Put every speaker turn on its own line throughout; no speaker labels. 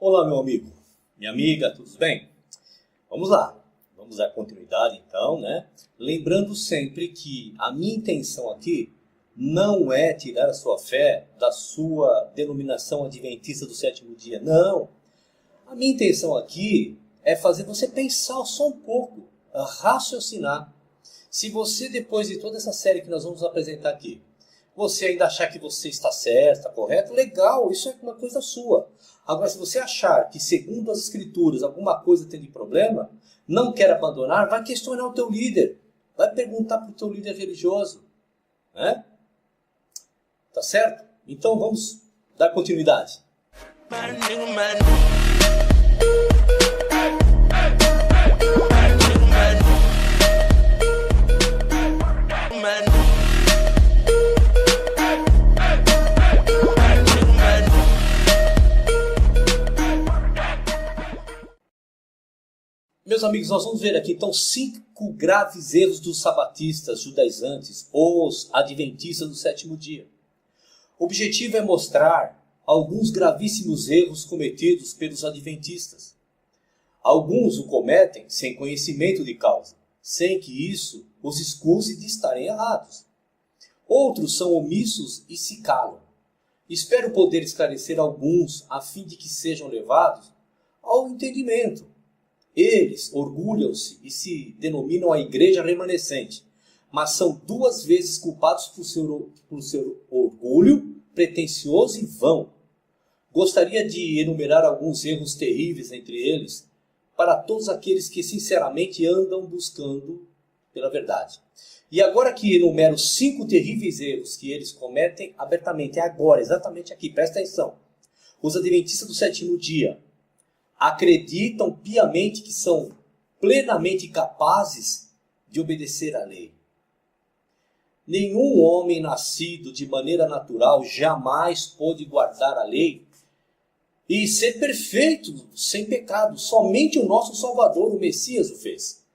Olá, meu amigo, minha amiga, tudo bem? Vamos lá, vamos dar continuidade então, né? Lembrando sempre que a minha intenção aqui não é tirar a sua fé da sua denominação adventista do sétimo dia, não. A minha intenção aqui é fazer você pensar só um pouco, raciocinar. Se você, depois de toda essa série que nós vamos apresentar aqui, você ainda achar que você está certo, está correto, legal, isso é uma coisa sua. Agora, se você achar que, segundo as escrituras, alguma coisa tem de problema, não quer abandonar, vai questionar o teu líder. Vai perguntar para o teu líder religioso. Né? Tá certo? Então vamos dar continuidade. Meus amigos, nós vamos ver aqui então 5 graves erros dos sabatistas, judaizantes, os adventistas do sétimo dia. O objetivo é mostrar alguns gravíssimos erros cometidos pelos adventistas. Alguns o cometem sem conhecimento de causa, sem que isso os excuse de estarem errados. Outros são omissos e se calam. Espero poder esclarecer alguns a fim de que sejam levados ao entendimento. Eles orgulham-se e se denominam a igreja remanescente, mas são 2 vezes culpados por seu orgulho pretensioso e vão. Gostaria de enumerar alguns erros terríveis entre eles, para todos aqueles que sinceramente andam buscando pela verdade. E agora que enumero 5 terríveis erros que eles cometem abertamente, é agora, exatamente aqui, presta atenção. Os adventistas do sétimo dia acreditam piamente que são plenamente capazes de obedecer à lei. Nenhum homem nascido de maneira natural jamais pôde guardar a lei e ser perfeito, sem pecado. Somente o nosso Salvador, o Messias, o fez.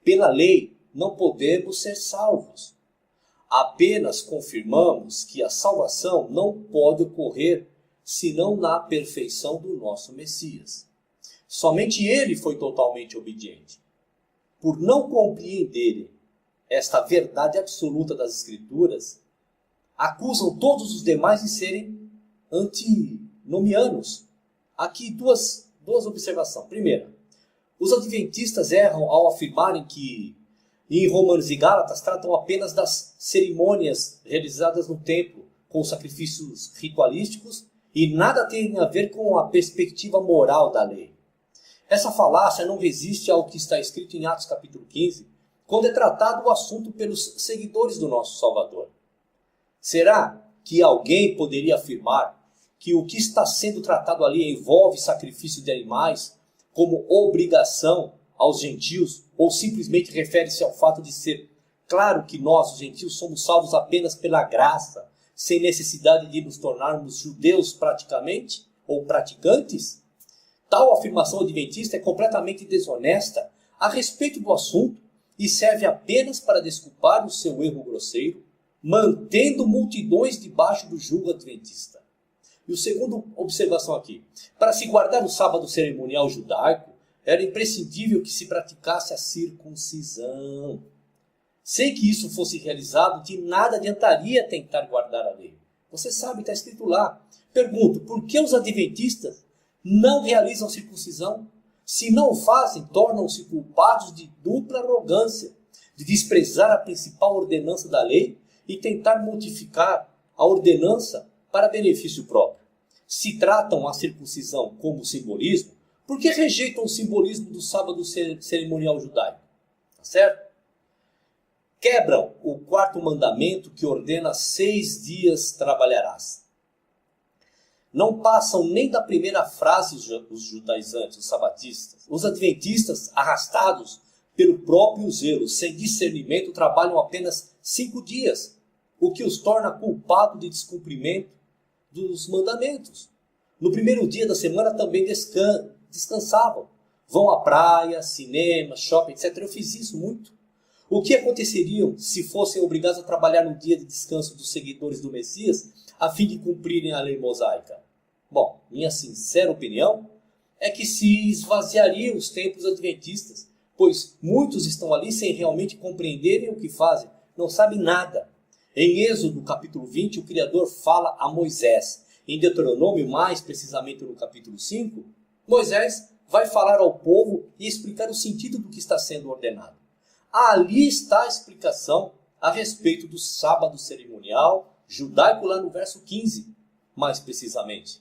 Pela lei não podemos ser salvos. Apenas confirmamos que a salvação não pode ocorrer senão na perfeição do nosso Messias. Somente ele foi totalmente obediente. Por não compreenderem esta verdade absoluta das Escrituras, acusam todos os demais de serem antinomianos. Aqui duas observações. Primeira, os adventistas erram ao afirmarem que em Romanos e Gálatas tratam apenas das cerimônias realizadas no templo, com sacrifícios ritualísticos, e nada tem a ver com a perspectiva moral da lei. Essa falácia não resiste ao que está escrito em Atos capítulo 15, quando é tratado o assunto pelos seguidores do nosso Salvador. Será que alguém poderia afirmar que o que está sendo tratado ali envolve sacrifício de animais como obrigação aos gentios, ou simplesmente refere-se ao fato de ser claro que nós, os gentios, somos salvos apenas pela graça, sem necessidade de nos tornarmos judeus praticamente, ou praticantes? Tal afirmação adventista é completamente desonesta a respeito do assunto e serve apenas para desculpar o seu erro grosseiro, mantendo multidões debaixo do jugo adventista. E o segundo observação aqui. Para se guardar o sábado cerimonial judaico, era imprescindível que se praticasse a circuncisão. Sem que isso fosse realizado, de nada adiantaria tentar guardar a lei. Você sabe, está escrito lá. Pergunto, por que os adventistas não realizam circuncisão? Se não o fazem, tornam-se culpados de dupla arrogância, de desprezar a principal ordenança da lei e tentar modificar a ordenança para benefício próprio. Se tratam a circuncisão como simbolismo, por que rejeitam o simbolismo do sábado cerimonial judaico? Tá certo? Quebram o 4º mandamento que ordena 6 dias trabalharás. Não passam nem da primeira frase os judaizantes, os sabatistas. Os adventistas, arrastados pelo próprio zelo, sem discernimento, trabalham apenas 5 dias, o que os torna culpados de descumprimento dos mandamentos. No primeiro dia da semana também descansavam. Vão à praia, cinema, shopping, etc. Eu fiz isso muito. O que aconteceria se fossem obrigados a trabalhar no dia de descanso dos seguidores do Messias, a fim de cumprirem a lei mosaica? Bom, minha sincera opinião, é que se esvaziariam os templos adventistas, pois muitos estão ali sem realmente compreenderem o que fazem, não sabem nada. Em Êxodo, capítulo 20, o Criador fala a Moisés. Em Deuteronômio, mais precisamente no capítulo 5, Moisés vai falar ao povo e explicar o sentido do que está sendo ordenado. Ali está a explicação a respeito do sábado cerimonial judaico, lá no verso 15, mais precisamente.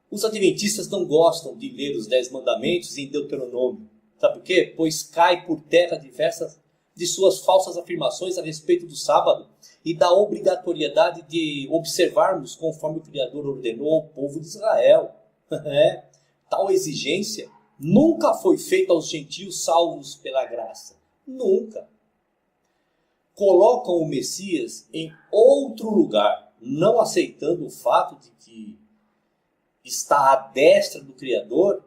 Os adventistas não gostam de ler os 10 mandamentos em Deuteronômio. Sabe por quê? Pois cai por terra diversas de suas falsas afirmações a respeito do sábado e da obrigatoriedade de observarmos conforme o Criador ordenou ao povo de Israel. Tal exigência nunca foi feita aos gentios salvos pela graça. Nunca. Colocam o Messias em outro lugar, não aceitando o fato de que está à destra do Criador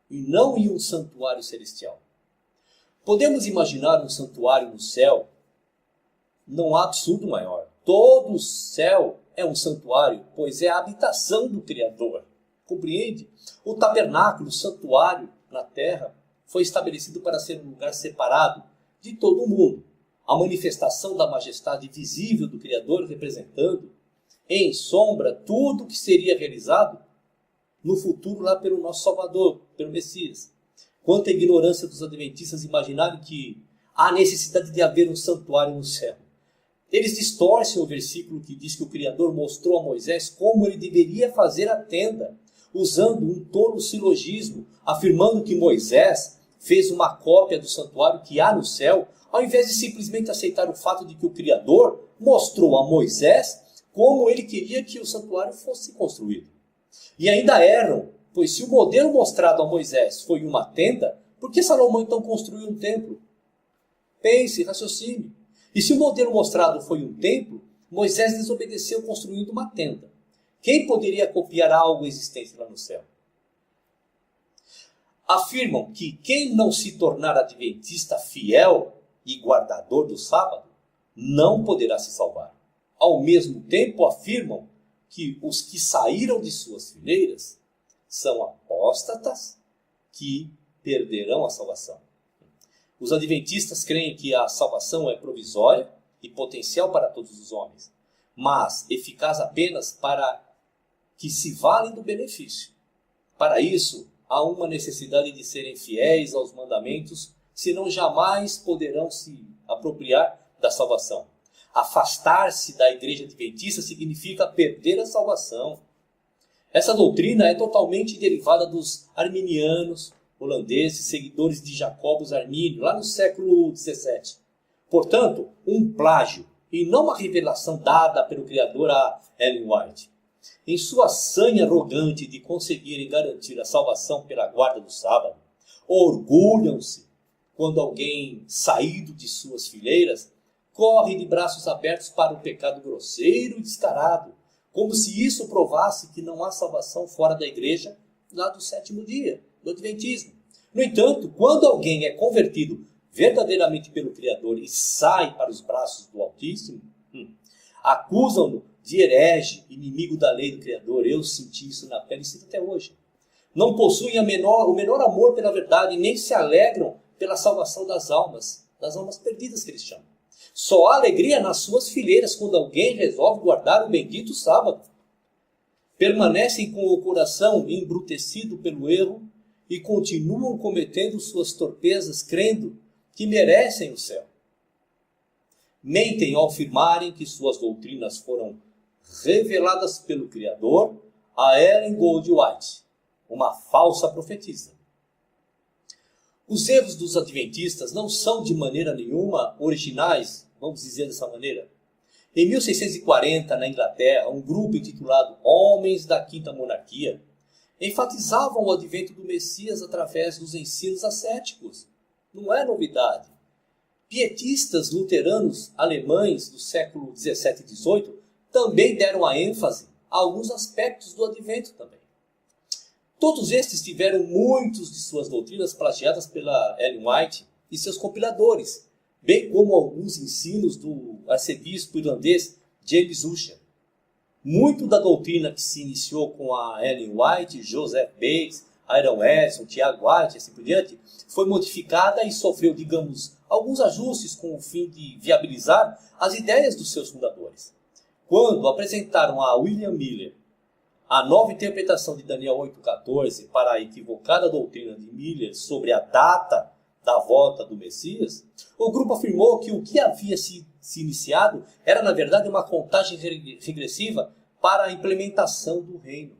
e não em um santuário celestial. Podemos imaginar um santuário no céu? Não há absurdo maior. Todo o céu é um santuário, pois é a habitação do Criador. Compreende? O tabernáculo, o santuário na terra, foi estabelecido para ser um lugar separado de todo o mundo. A manifestação da majestade visível do Criador representando, em sombra, tudo o que seria realizado no futuro lá pelo nosso Salvador, pelo Messias. Quanta ignorância dos adventistas imaginarem que há necessidade de haver um santuário no céu. Eles distorcem o versículo que diz que o Criador mostrou a Moisés como ele deveria fazer a tenda, usando um tolo silogismo, afirmando que Moisés fez uma cópia do santuário que há no céu, ao invés de simplesmente aceitar o fato de que o Criador mostrou a Moisés como ele queria que o santuário fosse construído. E ainda erram, pois se o modelo mostrado a Moisés foi uma tenda, por que Salomão então construiu um templo? Pense, raciocine. E se o modelo mostrado foi um templo, Moisés desobedeceu construindo uma tenda. Quem poderia copiar algo existente lá no céu? Afirmam que quem não se tornar adventista fiel e guardador do sábado, não poderá se salvar. Ao mesmo tempo afirmam que os que saíram de suas fileiras são apóstatas que perderão a salvação. Os adventistas creem que a salvação é provisória e potencial para todos os homens, mas eficaz apenas para que se valem do benefício. Para isso, há uma necessidade de serem fiéis aos mandamentos, senão jamais poderão se apropriar da salvação. Afastar-se da igreja adventista significa perder a salvação. Essa doutrina é totalmente derivada dos arminianos, holandeses, seguidores de Jacobus Armínio, lá no século XVII. Portanto, um plágio e não uma revelação dada pelo Criador a Ellen White. Em sua sanha arrogante de conseguirem garantir a salvação pela guarda do sábado, orgulham-se quando alguém, saído de suas fileiras, corre de braços abertos para o pecado grosseiro e descarado, como se isso provasse que não há salvação fora da igreja lá do sétimo dia, do Adventismo. No entanto, quando alguém é convertido verdadeiramente pelo Criador e sai para os braços do Altíssimo, acusam-no de herege, inimigo da lei do Criador. Eu senti isso na pele e sinto até hoje. Não possuem o menor amor pela verdade, nem se alegram pela salvação das almas perdidas que eles chamam. Só há alegria nas suas fileiras quando alguém resolve guardar o bendito sábado. Permanecem com o coração embrutecido pelo erro e continuam cometendo suas torpezas, crendo que merecem o céu. Mentem ao afirmarem que suas doutrinas foram reveladas pelo Criador a Ellen White, uma falsa profetisa. Os erros dos adventistas não são de maneira nenhuma originais, vamos dizer dessa maneira. Em 1640, na Inglaterra, um grupo intitulado Homens da Quinta Monarquia enfatizavam o advento do Messias através dos ensinos ascéticos. Não é novidade. Pietistas luteranos alemães do século 17 e 18 também deram a ênfase a alguns aspectos do advento também. Todos estes tiveram muitos de suas doutrinas plagiadas pela Ellen White e seus compiladores, bem como alguns ensinos do arcebispo irlandês James Ussher. Muito da doutrina que se iniciou com a Ellen White, Joseph Bates, Iron Edson, Tiago White e assim por diante, foi modificada e sofreu, digamos, alguns ajustes com o fim de viabilizar as ideias dos seus fundadores. Quando apresentaram a William Miller a nova interpretação de Daniel 8,14 para a equivocada doutrina de Miller sobre a data da volta do Messias, o grupo afirmou que o que havia se iniciado era, na verdade, uma contagem regressiva para a implementação do reino.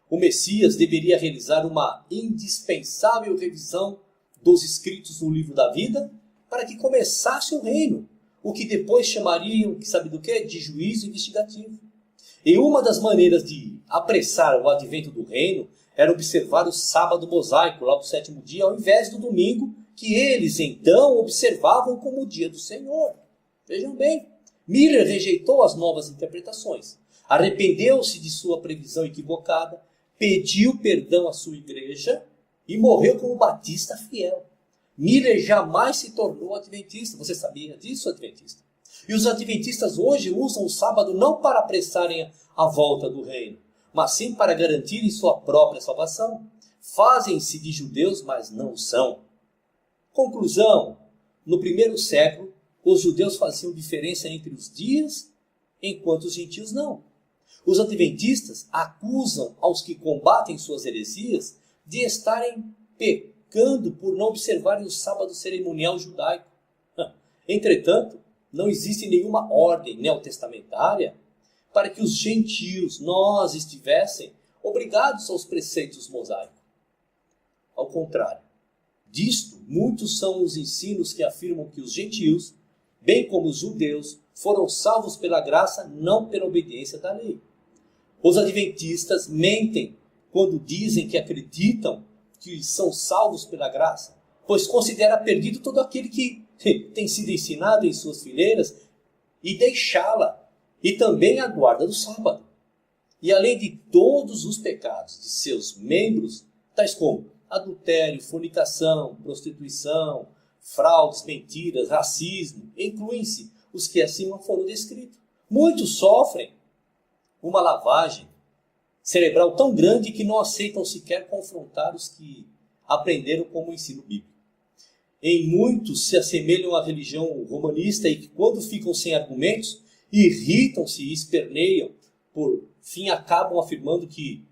O Messias deveria realizar uma indispensável revisão dos escritos no livro da vida para que começasse o reino, o que depois chamariam, sabe do quê? De juízo investigativo. E uma das maneiras de apressar o advento do reino era observar o sábado mosaico, lá do sétimo dia, ao invés do domingo, que eles então observavam como o dia do Senhor. Vejam bem, Miller rejeitou as novas interpretações, arrependeu-se de sua previsão equivocada, pediu perdão à sua igreja e morreu como batista fiel. Miller jamais se tornou adventista. Você sabia disso, adventista? E os adventistas hoje usam o sábado não para apressarem a volta do reino, mas sim para garantirem sua própria salvação. Fazem-se de judeus, mas não são. Conclusão: no primeiro século, os judeus faziam diferença entre os dias, enquanto os gentios não. Os adventistas acusam aos que combatem suas heresias de estarem pecando por não observarem o sábado cerimonial judaico. Entretanto, não existe nenhuma ordem neotestamentária para que os gentios, nós, estivessem obrigados aos preceitos mosaicos. Ao contrário disto, muitos são os ensinos que afirmam que os gentios, bem como os judeus, foram salvos pela graça, não pela obediência da lei. Os adventistas mentem quando dizem que acreditam que são salvos pela graça, pois considera perdido todo aquele que tem sido ensinado em suas fileiras e deixá-la, e também a guarda do sábado. E além de todos os pecados de seus membros, tais como adultério, fornicação, prostituição, fraudes, mentiras, racismo, incluem-se os que acima foram descritos. Muitos sofrem uma lavagem cerebral tão grande que não aceitam sequer confrontar os que aprenderam como ensino bíblico. Em muitos se assemelham à religião romanista e que, quando ficam sem argumentos, irritam-se e esperneiam, por fim acabam afirmando que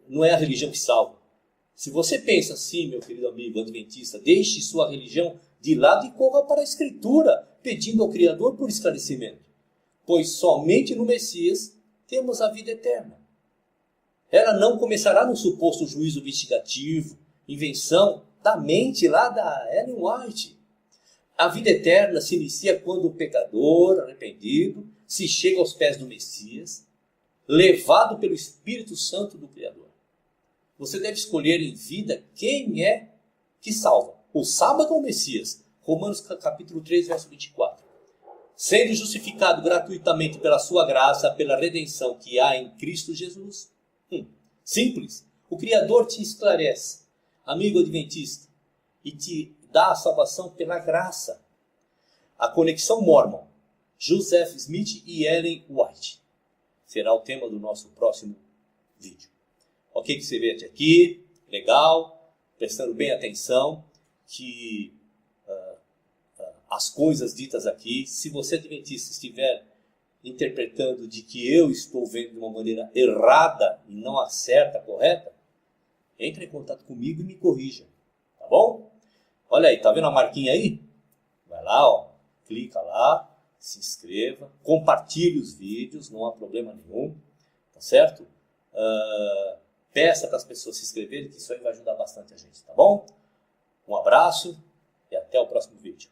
não é a religião que salva. Se você pensa assim, meu querido amigo adventista, deixe sua religião de lado e corra para a Escritura, pedindo ao Criador por esclarecimento. Pois somente no Messias temos a vida eterna. Ela não começará no suposto juízo investigativo, invenção da mente lá da Ellen White. A vida eterna se inicia quando o pecador arrependido se chega aos pés do Messias, levado pelo Espírito Santo do Criador. Você deve escolher em vida quem é que salva, o sábado ou o Messias. Romanos capítulo 3, verso 24. Sendo justificado gratuitamente pela sua graça, pela redenção que há em Cristo Jesus. Simples. O Criador te esclarece, amigo adventista, e te dá a salvação pela graça. A conexão Mormon, Joseph Smith e Ellen White, será o tema do nosso próximo vídeo. Ok que você vê até aqui? Legal? Prestando bem atenção que as coisas ditas aqui, se você adventista estiver interpretando de que eu estou vendo de uma maneira errada e não a certa, correta, entre em contato comigo e me corrija, tá bom? Olha aí, tá vendo a marquinha aí? Vai lá, ó, clica lá, se inscreva, compartilhe os vídeos, não há problema nenhum, tá certo? Peça para as pessoas se inscreverem, que isso aí vai ajudar bastante a gente, tá bom? Um abraço e até o próximo vídeo.